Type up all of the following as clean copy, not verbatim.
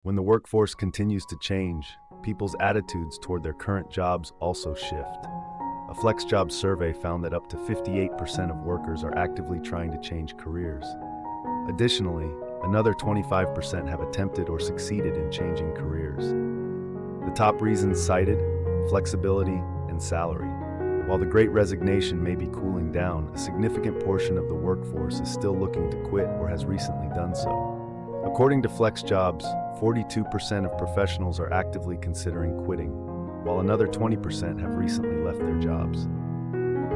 When the workforce continues to change, people's attitudes toward their current jobs also shift. A FlexJobs survey found that up to 58% of workers are actively trying to change careers. Additionally, another 25% have attempted or succeeded in changing careers. The top reasons cited: flexibility and salary. While the Great Resignation may be cooling down, a significant portion of the workforce is still looking to quit or has recently done so. According to FlexJobs, 42% of professionals are actively considering quitting, while another 20% have recently left their jobs.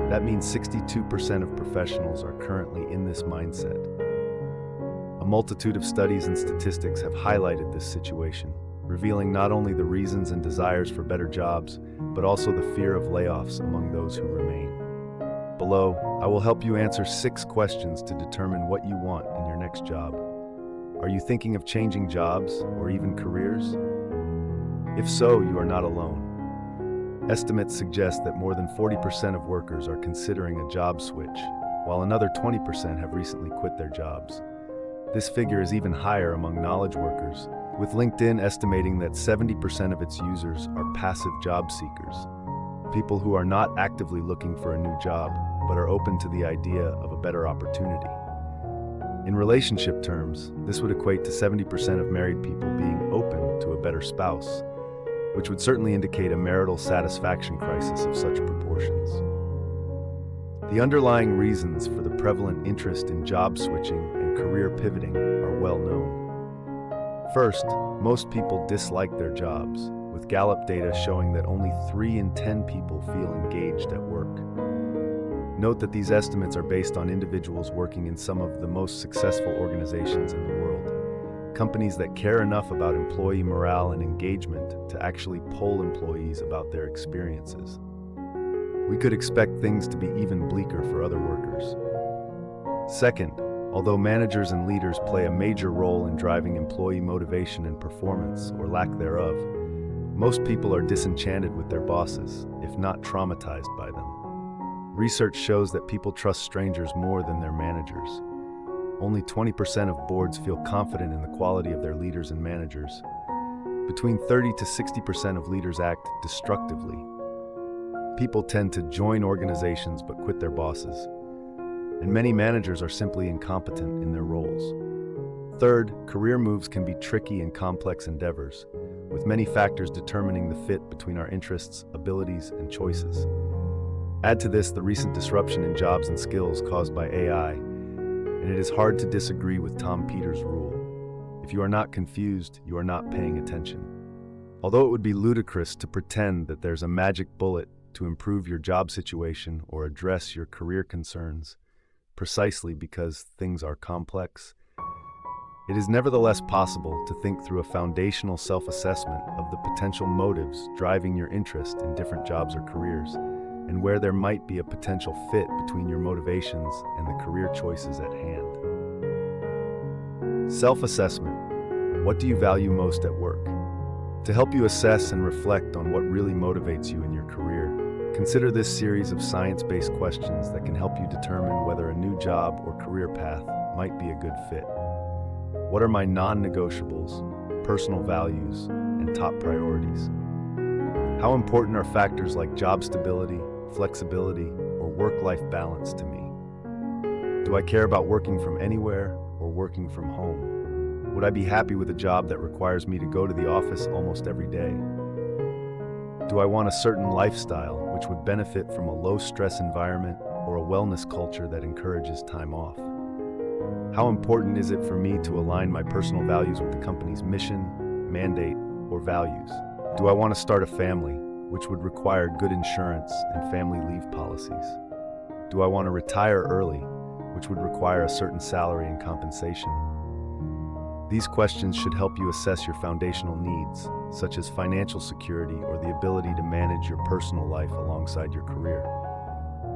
That means 62% of professionals are currently in this mindset. A multitude of studies and statistics have highlighted this situation, revealing not only the reasons and desires for better jobs, but also the fear of layoffs among those who remain. Below, I will help you answer 6 questions to determine what you want in your next job. Are you thinking of changing jobs or even careers? If so, you are not alone. Estimates suggest that more than 40% of workers are considering a job switch, while another 20% have recently quit their jobs. This figure is even higher among knowledge workers, with LinkedIn estimating that 70% of its users are passive job seekers, people who are not actively looking for a new job, but are open to the idea of a better opportunity. In relationship terms, this would equate to 70% of married people being open to a better spouse, which would certainly indicate a marital satisfaction crisis of such proportions. The underlying reasons for the prevalent interest in job switching and career pivoting are well known. First, most people dislike their jobs, with Gallup data showing that only 3 in 10 people feel engaged at work. Note that these estimates are based on individuals working in some of the most successful organizations in the world, companies that care enough about employee morale and engagement to actually poll employees about their experiences. We could expect things to be even bleaker for other workers. Second, although managers and leaders play a major role in driving employee motivation and performance, or lack thereof, most people are disenchanted with their bosses, if not traumatized by them. Research shows that people trust strangers more than their managers. Only 20% of boards feel confident in the quality of their leaders and managers. Between 30 to 60% of leaders act destructively. People tend to join organizations but quit their bosses. And many managers are simply incompetent in their roles. Third, career moves can be tricky and complex endeavors, with many factors determining the fit between our interests, abilities, and choices. Add to this the recent disruption in jobs and skills caused by AI, and it is hard to disagree with Tom Peters' rule: if you are not confused, you are not paying attention. Although it would be ludicrous to pretend that there's a magic bullet to improve your job situation or address your career concerns, precisely because things are complex, it is nevertheless possible to think through a foundational self-assessment of the potential motives driving your interest in different jobs or careers, and where there might be a potential fit between your motivations and the career choices at hand. Self-assessment. What do you value most at work? To help you assess and reflect on what really motivates you in your career, consider this series of science-based questions that can help you determine whether a new job or career path might be a good fit. What are my non-negotiables, personal values, and top priorities? How important are factors like job stability, flexibility, or work-life balance to me? Do I care about working from anywhere or working from home? Would I be happy with a job that requires me to go to the office almost every day? Do I want a certain lifestyle which would benefit from a low-stress environment or a wellness culture that encourages time off? How important is it for me to align my personal values with the company's mission, mandate, or values? Do I want to start a family, which would require good insurance and family leave policies? Do I want to retire early, which would require a certain salary and compensation? These questions should help you assess your foundational needs, such as financial security or the ability to manage your personal life alongside your career.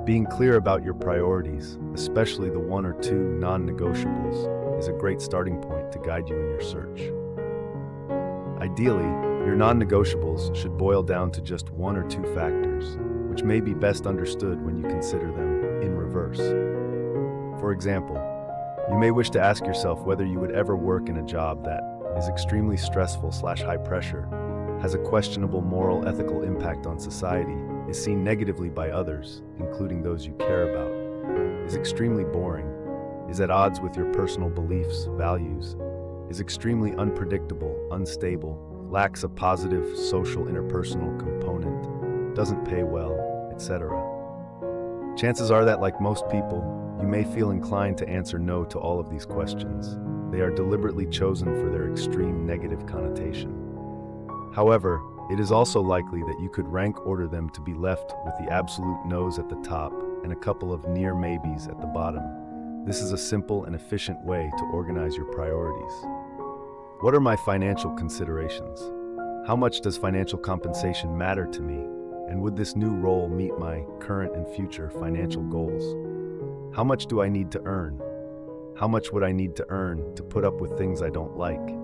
Being clear about your priorities, especially the 1 or 2 non-negotiables, is a great starting point to guide you in your search. Ideally, your non-negotiables should boil down to just 1 or 2 factors, which may be best understood when you consider them in reverse. For example, you may wish to ask yourself whether you would ever work in a job that is extremely stressful/high pressure, has a questionable moral ethical impact on society, is seen negatively by others, including those you care about, is extremely boring, is at odds with your personal beliefs, values, is extremely unpredictable, unstable, lacks a positive social interpersonal component, doesn't pay well, etc. Chances are that, like most people, you may feel inclined to answer no to all of these questions. They are deliberately chosen for their extreme negative connotation. However, it is also likely that you could rank order them to be left with the absolute no's at the top and a couple of near maybes at the bottom. This is a simple and efficient way to organize your priorities. What are my financial considerations? How much does financial compensation matter to me? And would this new role meet my current and future financial goals? How much do I need to earn? How much would I need to earn to put up with things I don't like?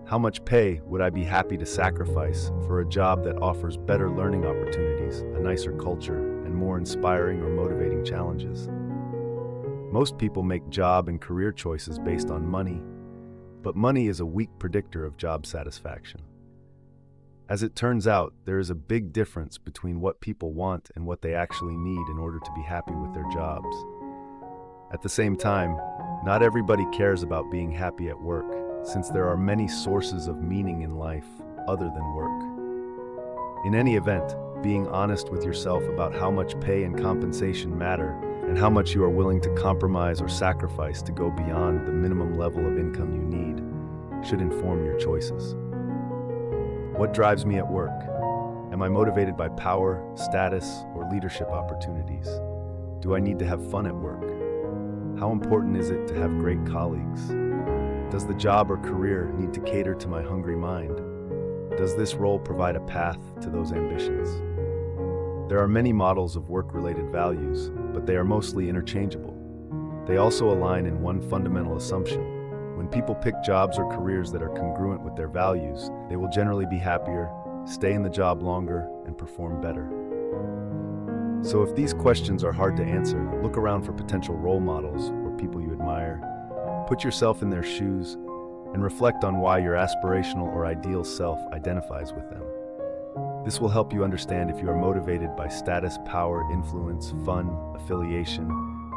How much pay would I be happy to sacrifice for a job that offers better learning opportunities, a nicer culture, and more inspiring or motivating challenges? Most people make job and career choices based on money, but money is a weak predictor of job satisfaction. As it turns out, there is a big difference between what people want and what they actually need in order to be happy with their jobs. At the same time, not everybody cares about being happy at work, since there are many sources of meaning in life other than work. In any event, being honest with yourself about how much pay and compensation matter and how much you are willing to compromise or sacrifice to go beyond the minimum level of income you need should inform your choices. What drives me at work? Am I motivated by power, status, or leadership opportunities? Do I need to have fun at work? How important is it to have great colleagues? Does the job or career need to cater to my hungry mind? Does this role provide a path to those ambitions? There are many models of work-related values, but they are mostly interchangeable. They also align in one fundamental assumption. When people pick jobs or careers that are congruent with their values, they will generally be happier, stay in the job longer, and perform better. So if these questions are hard to answer, look around for potential role models or people you admire. Put yourself in their shoes and reflect on why your aspirational or ideal self identifies with them. This will help you understand if you are motivated by status, power, influence, fun, affiliation,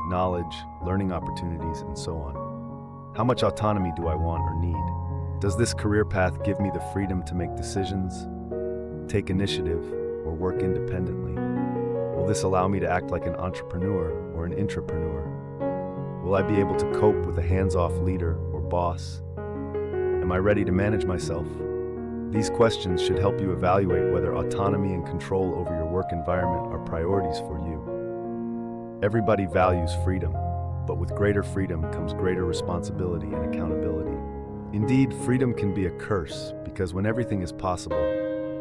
knowledge, learning opportunities, and so on. How much autonomy do I want or need? Does this career path give me the freedom to make decisions, take initiative, or work independently? Will this allow me to act like an entrepreneur or an intrapreneur? Will I be able to cope with a hands-off leader or boss? Am I ready to manage myself? These questions should help you evaluate whether autonomy and control over your work environment are priorities for you. Everybody values freedom, but with greater freedom comes greater responsibility and accountability. Indeed, freedom can be a curse because when everything is possible,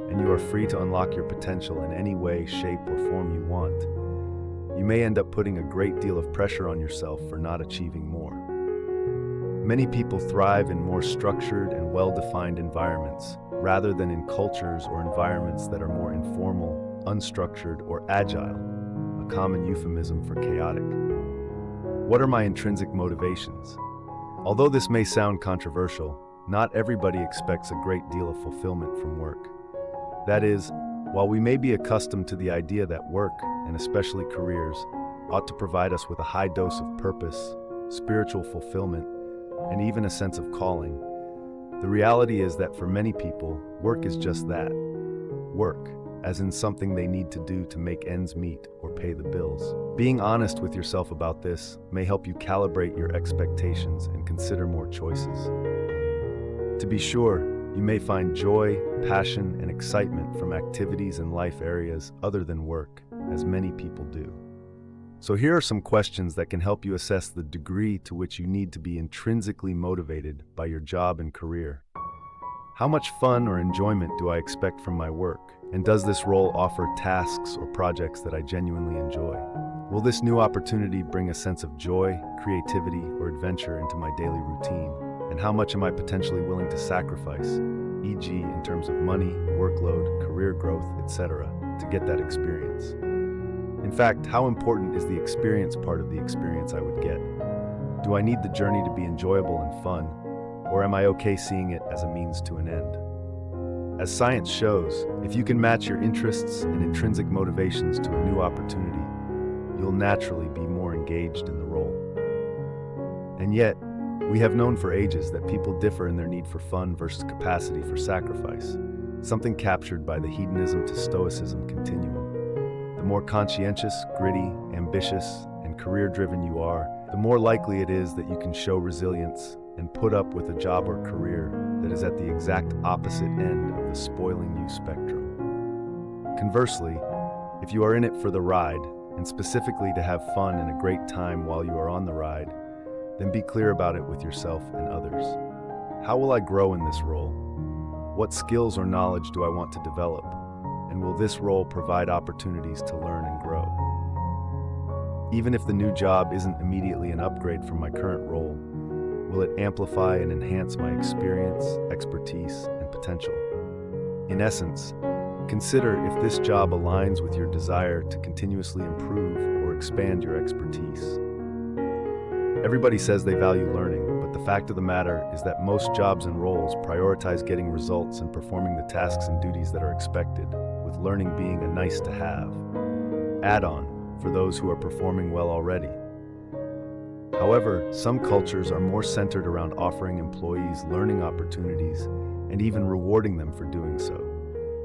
and you are free to unlock your potential in any way, shape, or form you want, you may end up putting a great deal of pressure on yourself for not achieving more. Many people thrive in more structured and well-defined environments, rather than in cultures or environments that are more informal, unstructured, or agile, a common euphemism for chaotic. What are my intrinsic motivations? Although this may sound controversial, not everybody expects a great deal of fulfillment from work. That is, while we may be accustomed to the idea that work, and especially careers, ought to provide us with a high dose of purpose, spiritual fulfillment, and even a sense of calling, the reality is that for many people, work is just that. Work, as in something they need to do to make ends meet or pay the bills. Being honest with yourself about this may help you calibrate your expectations and consider more choices. To be sure, you may find joy, passion, and excitement from activities and life areas other than work, as many people do. So here are some questions that can help you assess the degree to which you need to be intrinsically motivated by your job and career. How much fun or enjoyment do I expect from my work? And does this role offer tasks or projects that I genuinely enjoy? Will this new opportunity bring a sense of joy, creativity, or adventure into my daily routine? And how much am I potentially willing to sacrifice, e.g. in terms of money, workload, career growth, etc., to get that experience? In fact, how important is the experience part of the experience I would get? Do I need the journey to be enjoyable and fun, Or am I okay seeing it as a means to an end? As science shows, if you can match your interests and intrinsic motivations to a new opportunity, you'll naturally be more engaged in the role. And yet, we have known for ages that people differ in their need for fun versus capacity for sacrifice, something captured by the hedonism to stoicism continuum. The more conscientious, gritty, ambitious, and career-driven you are, the more likely it is that you can show resilience and put up with a job or career that is at the exact opposite end of the spoiling you spectrum. Conversely, if you are in it for the ride, and specifically to have fun and a great time while you are on the ride, then be clear about it with yourself and others. How will I grow in this role? What skills or knowledge do I want to develop? And will this role provide opportunities to learn and grow? Even if the new job isn't immediately an upgrade from my current role, will it amplify and enhance my experience, expertise, and potential? In essence, consider if this job aligns with your desire to continuously improve or expand your expertise. Everybody says they value learning, but the fact of the matter is that most jobs and roles prioritize getting results and performing the tasks and duties that are expected, with learning being a nice-to-have add-on for those who are performing well already. However, some cultures are more centered around offering employees learning opportunities and even rewarding them for doing so.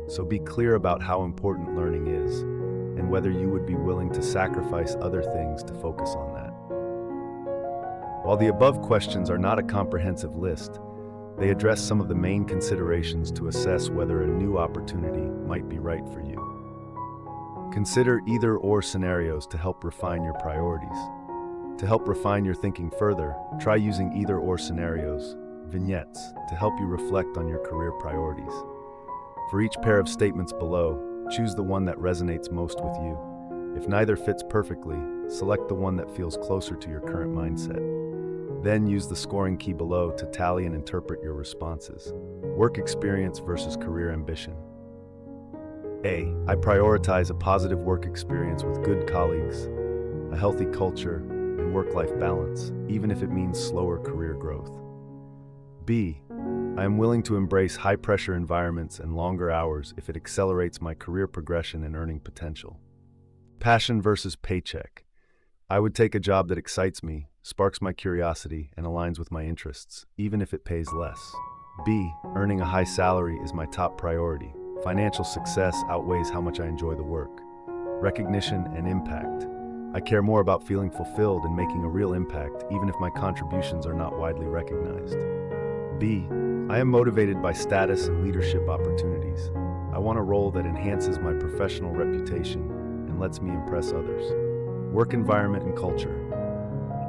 So be clear about how important learning is and whether you would be willing to sacrifice other things to focus on that. While the above questions are not a comprehensive list, they address some of the main considerations to assess whether a new opportunity might be right for you. Consider either-or scenarios to help refine your priorities. To help refine your thinking further, try using either-or scenarios, vignettes, to help you reflect on your career priorities. For each pair of statements below, choose the one that resonates most with you. If neither fits perfectly, select the one that feels closer to your current mindset. Then use the scoring key below to tally and interpret your responses. Work experience versus career ambition. A. I prioritize a positive work experience with good colleagues, a healthy culture, and work-life balance, even if it means slower career growth. B. I am willing to embrace high-pressure environments and longer hours if it accelerates my career progression and earning potential. Passion versus paycheck. I would take a job that excites me, sparks my curiosity, and aligns with my interests, even if it pays less. B. Earning a high salary is my top priority. Financial success outweighs how much I enjoy the work. Recognition and impact. I care more about feeling fulfilled and making a real impact, even if my contributions are not widely recognized. B. I am motivated by status and leadership opportunities. I want a role that enhances my professional reputation and lets me impress others. Work environment and culture.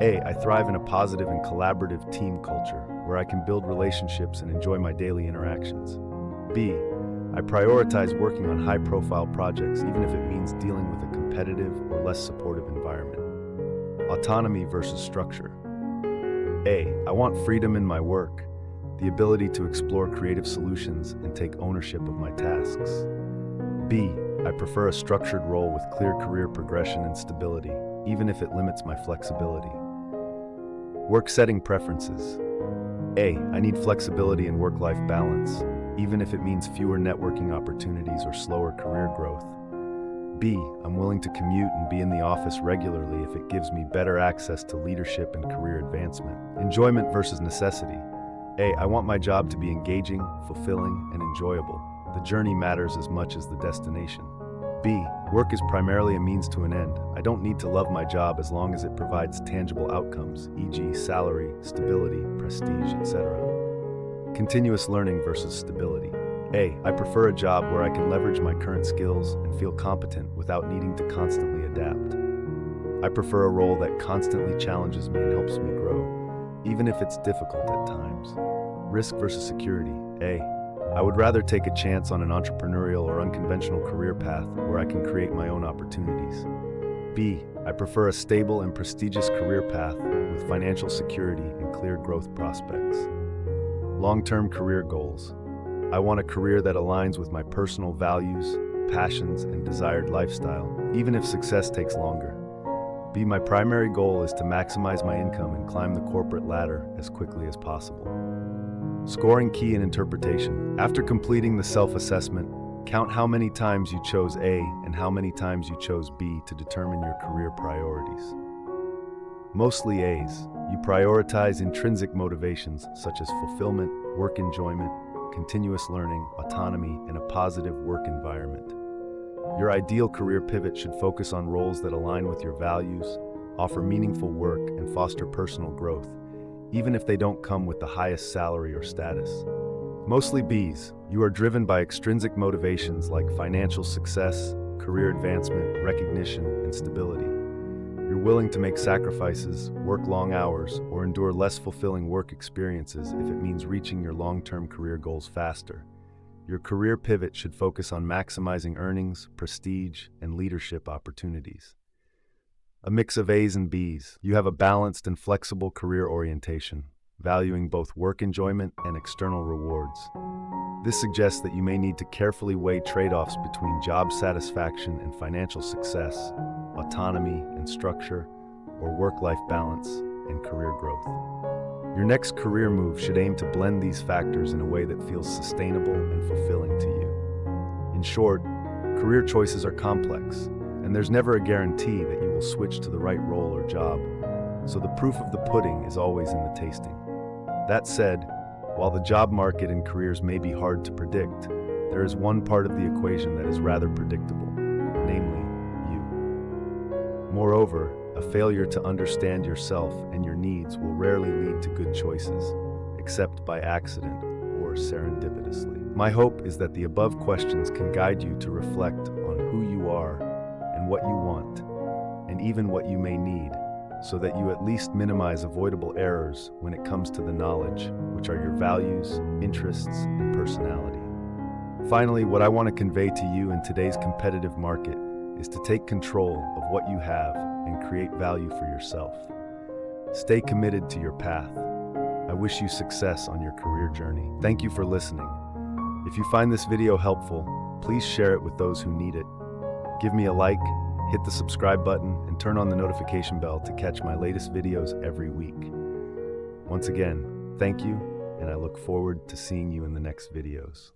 A. I thrive in a positive and collaborative team culture where I can build relationships and enjoy my daily interactions. B. I prioritize working on high-profile projects even if it means dealing with a competitive or less supportive environment. Autonomy versus structure. A. I want freedom in my work, the ability to explore creative solutions and take ownership of my tasks. B. I prefer a structured role with clear career progression and stability, even if it limits my flexibility. Work setting preferences. A. I need flexibility and work-life balance, even if it means fewer networking opportunities or slower career growth. B. I'm willing to commute and be in the office regularly if it gives me better access to leadership and career advancement. Enjoyment versus necessity. A. I want my job to be engaging, fulfilling, and enjoyable. The journey matters as much as the destination. B. Work is primarily a means to an end. I don't need to love my job as long as it provides tangible outcomes, e.g. salary, stability, prestige, etc. Continuous learning versus stability. A. I prefer a job where I can leverage my current skills and feel competent without needing to constantly adapt. I prefer a role that constantly challenges me and helps me grow, even if it's difficult at times. Risk versus security. A. I would rather take a chance on an entrepreneurial or unconventional career path where I can create my own opportunities. B. I prefer a stable and prestigious career path with financial security and clear growth prospects. Long-term career goals. I want a career that aligns with my personal values, passions, and desired lifestyle, even if success takes longer. B. My primary goal is to maximize my income and climb the corporate ladder as quickly as possible. Scoring key and interpretation. After completing the self-assessment, count how many times you chose A and how many times you chose B to determine your career priorities. Mostly A's. You prioritize intrinsic motivations such as fulfillment, work enjoyment, continuous learning, autonomy, and a positive work environment. Your ideal career pivot should focus on roles that align with your values, offer meaningful work, and foster personal growth, even if they don't come with the highest salary or status. Mostly B's. You are driven by extrinsic motivations like financial success, career advancement, recognition, and stability. You're willing to make sacrifices, work long hours, or endure less fulfilling work experiences if it means reaching your long-term career goals faster. Your career pivot should focus on maximizing earnings, prestige, and leadership opportunities. A mix of A's and B's. You have a balanced and flexible career orientation, valuing both work enjoyment and external rewards. This suggests that you may need to carefully weigh trade-offs between job satisfaction and financial success, autonomy and structure, or work-life balance and career growth. Your next career move should aim to blend these factors in a way that feels sustainable and fulfilling to you. In short, career choices are complex, and there's never a guarantee that you will switch to the right role or job, so the proof of the pudding is always in the tasting. That said, while the job market and careers may be hard to predict, there is one part of the equation that is rather predictable, namely you. Moreover, a failure to understand yourself and your needs will rarely lead to good choices, except by accident or serendipitously. My hope is that the above questions can guide you to reflect on who you are and what you want, and even what you may need, so that you at least minimize avoidable errors when it comes to the knowledge, which are your values, interests, and personality. Finally, what I want to convey to you in today's competitive market is to take control of what you have and create value for yourself. Stay committed to your path. I wish you success on your career journey. Thank you for listening. If you find this video helpful, please share it with those who need it. Give me a like, hit the subscribe button, and turn on the notification bell to catch my latest videos every week. Once again, thank you, and I look forward to seeing you in the next videos.